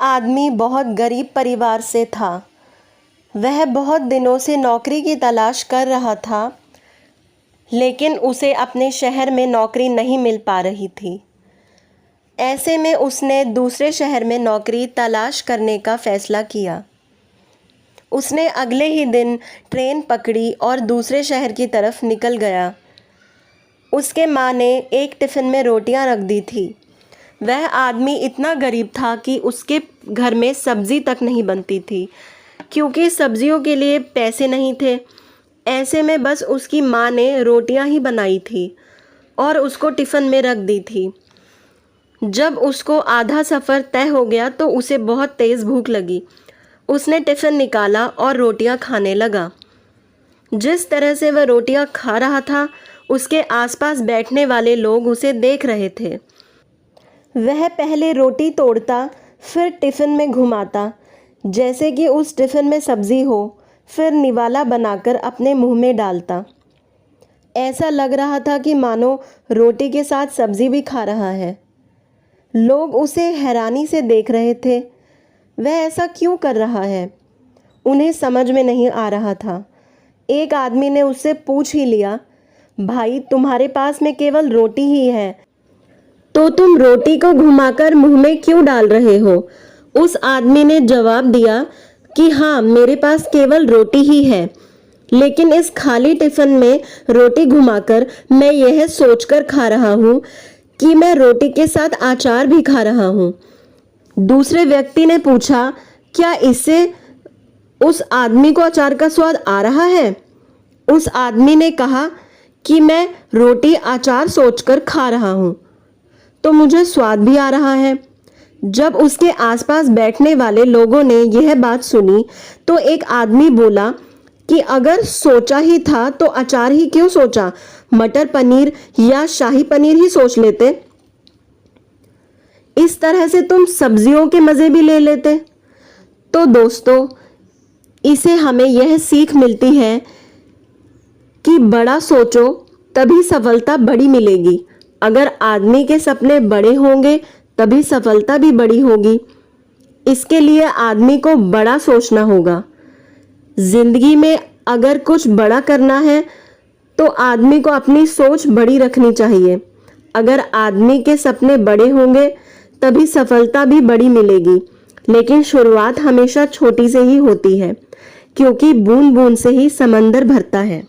आदमी बहुत गरीब परिवार से था। वह बहुत दिनों से नौकरी की तलाश कर रहा था, लेकिन उसे अपने शहर में नौकरी नहीं मिल पा रही थी। ऐसे में उसने दूसरे शहर में नौकरी तलाश करने का फ़ैसला किया। उसने अगले ही दिन ट्रेन पकड़ी और दूसरे शहर की तरफ निकल गया। उसके माँ ने एक टिफ़िन में रोटियां रख दी थी। वह आदमी इतना गरीब था कि उसके घर में सब्ज़ी तक नहीं बनती थी, क्योंकि सब्जियों के लिए पैसे नहीं थे। ऐसे में बस उसकी माँ ने रोटियां ही बनाई थी और उसको टिफ़िन में रख दी थी। जब उसको आधा सफ़र तय हो गया तो उसे बहुत तेज़ भूख लगी। उसने टिफ़िन निकाला और रोटियां खाने लगा। जिस तरह से वह रोटियां खा रहा था, उसके आसपास बैठने वाले लोग उसे देख रहे थे। वह पहले रोटी तोड़ता, फिर टिफ़िन में घुमाता जैसे कि उस टिफ़िन में सब्ज़ी हो, फिर निवाला बनाकर अपने मुंह में डालता। ऐसा लग रहा था कि मानो रोटी के साथ सब्ज़ी भी खा रहा है। लोग उसे हैरानी से देख रहे थे। वह ऐसा क्यों कर रहा है, उन्हें समझ में नहीं आ रहा था। एक आदमी ने उससे पूछ ही लिया, भाई तुम्हारे पास में केवल रोटी ही है, तो तुम रोटी को घुमाकर मुंह में क्यों डाल रहे हो? उस आदमी ने जवाब दिया कि हाँ, मेरे पास केवल रोटी ही है, लेकिन इस खाली टिफ़िन में रोटी घुमाकर मैं यह सोचकर खा रहा हूँ कि मैं रोटी के साथ अचार भी खा रहा हूँ। दूसरे व्यक्ति ने पूछा, क्या इससे उस आदमी को अचार का स्वाद आ रहा है? उस आदमी ने कहा कि मैं रोटी अचार सोचकर खा रहा हूँ, तो मुझे स्वाद भी आ रहा है। जब उसके आसपास बैठने वाले लोगों ने यह बात सुनी तो एक आदमी बोला कि अगर सोचा ही था तो अचार ही क्यों सोचा, मटर पनीर या शाही पनीर ही सोच लेते। इस तरह से तुम सब्जियों के मज़े भी ले लेते। तो दोस्तों, इसे हमें यह सीख मिलती है कि बड़ा सोचो तभी सफलता बड़ी मिलेगी। अगर आदमी के सपने बड़े होंगे तभी सफलता भी बड़ी होगी। इसके लिए आदमी को बड़ा सोचना होगा। जिंदगी में अगर कुछ बड़ा करना है तो आदमी को अपनी सोच बड़ी रखनी चाहिए। अगर आदमी के सपने बड़े होंगे तभी सफलता भी बड़ी मिलेगी। लेकिन शुरुआत हमेशा छोटी से ही होती है, क्योंकि बूंद बूंद से ही समंदर भरता है।